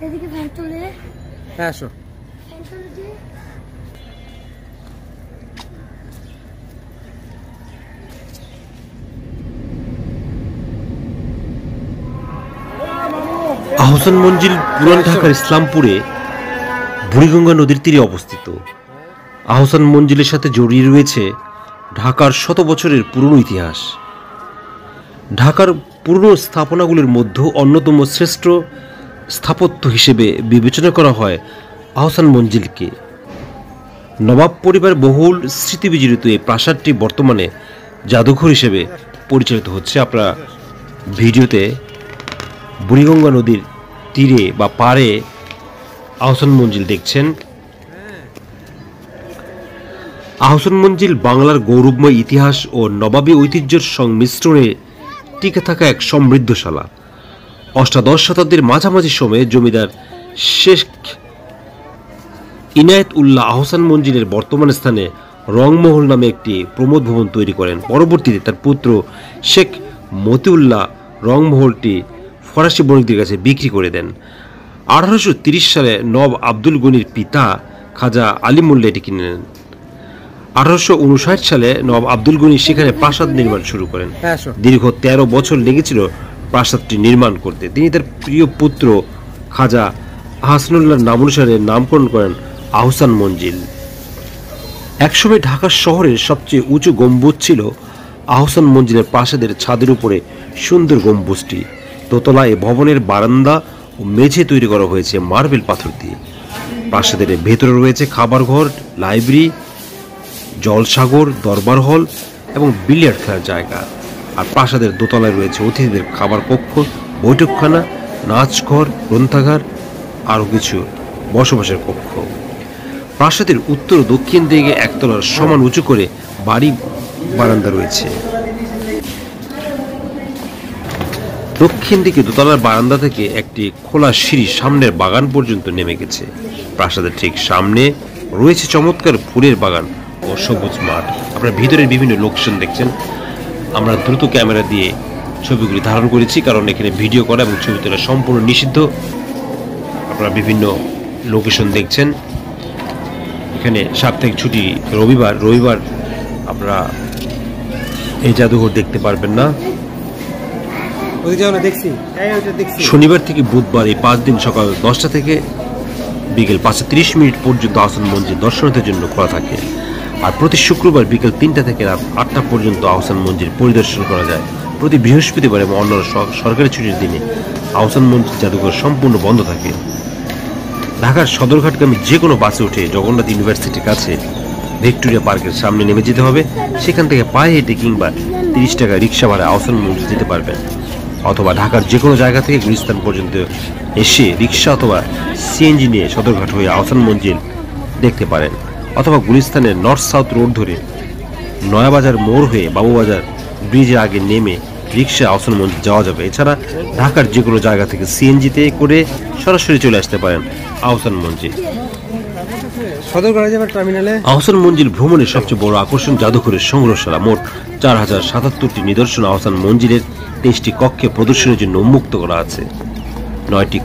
এদিকে ফ্যান তুলে। হ্যাঁ আসো। আহসান মঞ্জিল পুরান ঢাকার ইসলামপুরে বুড়িগঙ্গা নদীর তীরে অবস্থিত। আহসান মঞ্জিলের সাথে জড়িয়ে রয়েছে ঢাকার শত বছরের পুরনো ইতিহাস। ঢাকার পুরনো স্থাপনাগুলির মধ্যে অন্যতম শ্রেষ্ঠ স্থাপত্য হিসেবে বিবেচনা করা হয় আহসান মঞ্জিলকে। নবাব পরিবার বহুল স্মৃতিবিজড়িত এই প্রাসাদটি বর্তমানে জাদুঘর হিসেবে পরিচালিত হচ্ছে। আপনারা ভিডিওতে বুড়িগঙ্গা নদীর তীরে বা পাড়ে আহসান মঞ্জিল দেখছেন। আহসান মঞ্জিল বাংলার গৌরবময় ইতিহাস ও নবাবী ঐতিহ্যের সংমিশ্রণে টিকে থাকা এক সমৃদ্ধশালা। অষ্টাদশ শতাব্দীর মাঝামাঝি সময়ে জমিদার শেখ ইনায়েত উল্লাহ আহসান মঞ্জিলের বর্তমান স্থানে রংমহল নামে একটি প্রমোদ ভবন তৈরি করেন। পরবর্তীতে তার পুত্র শেখ মতিউল্লাহ রংমহলটি ফরাসি বণিকদের কাছে বিক্রি করে দেন। 1830 সালে নবাব আব্দুল গনির পিতা খাজা আলী মোল্লা এটি কিনে নেন। 1859 সালে নবাব আব্দুল গনি সেখানে প্রাসাদ নির্মাণ শুরু করেন। দীর্ঘ 13 বছর লেগেছিল প্রাসাদটি নির্মাণ করতে। তিনি তার প্রিয় পুত্র খাজা আহসানুল্লাহর নামানুসারে নামকরণ করেন আহসান মঞ্জিল। একসময় ঢাকা শহরের সবচেয়ে উঁচু গম্বুজ ছিল আহসান মঞ্জিলের প্রাসাদের ছাদের উপরে সুন্দর গম্বুজটি। দোতলায় ভবনের বারান্দা ও মেঝে তৈরি করা হয়েছে মার্বেল পাথর দিয়ে। প্রাসাদের ভেতরে রয়েছে খাবার ঘর, লাইব্রেরি, জলসাগর, দরবার হল এবং বিলিয়ার্ড খেলার জায়গা। আর প্রাসাদের দোতলায় রয়েছে অতিথিদের খাবার কক্ষ, বৈঠকখানা, নাচঘর, গ্রন্থাগার, আরও কিছু বসবাসের কক্ষ। প্রাসাদের উত্তর ও দক্ষিণ দিকে একতলার সমান উঁচু করে বাড়ি বারান্দা রয়েছে। দক্ষিণ দিকে দোতলার বারান্দা থেকে একটি খোলা সিঁড়ি সামনের বাগান পর্যন্ত নেমে গেছে। প্রাসাদের ঠিক সামনে রয়েছে চমৎকার ফুলের বাগান ও সবুজ মাঠ। আপনারা ভিতরের বিভিন্ন লোকেশন দেখছেন। আমরা দ্রুত ক্যামেরা দিয়ে ছবিগুলি ধারণ করেছি, কারণ এখানে ভিডিও করা এবং ছবি তোলা সম্পূর্ণ নিষিদ্ধ। আপনারা বিভিন্ন লোকেশন দেখছেন। এখানে সাপ্তাহিক ছুটি রবিবার আপনারা এই জাদুঘর দেখতে পারবেন না। শনিবার থেকে বুধবার এই 5 দিন সকাল 10টা থেকে বিকেল 5:30 পর্যন্ত আহসান মঞ্জিল দর্শনার্থীর জন্য খোলা থাকে। আর প্রতি শুক্রবার বিকেল 3টা থেকে রাত 8টা পর্যন্ত আহসান মঞ্জিল পরিদর্শন করা যায়। প্রতি বৃহস্পতিবার এবং অন্য সরকারি ছুটির দিনে আহসান মঞ্জিল জাদুঘর সম্পূর্ণ বন্ধ থাকে। ঢাকার সদরঘাটগামী যে কোনো বাসে উঠে জগন্নাথ ইউনিভার্সিটির কাছে ভিক্টোরিয়া পার্কের সামনে নেমে যেতে হবে। সেখান থেকে পায়ে হেঁটে কিংবা 30 টাকা রিক্সা ভাড়া আহসান মঞ্জিল যেতে পারবেন। অথবা ঢাকার যে কোনো জায়গা থেকে গুলিস্তান পর্যন্ত এসে রিক্সা অথবা সিএনজি নিয়ে সদরঘাট হয়ে আহসান মঞ্জিল দেখতে পারেন। অথবা গুলিস্তানের নর্থ সাউথ রোড ধরে নয়াবাজার মোড় হয়ে বাবুবাজার ব্রিজের আগে নেমে রিক্সা আহসান মঞ্জিল যাওয়া যাবে। এছাড়া ঢাকার যে কোনো জায়গা থেকে সিএনজিতে করে সরাসরি চলে আসতে পারেন আহসান মঞ্জিল। আহসান মঞ্জিল ভ্রমণের সবচেয়ে বড় আকর্ষণ জাদুঘরের সংগ্রহশালা। মোট 4077টি নিদর্শন আহসান মঞ্জিলের 23টি কক্ষে প্রদর্শনের জন্য উন্মুক্ত করা আছে। 9টি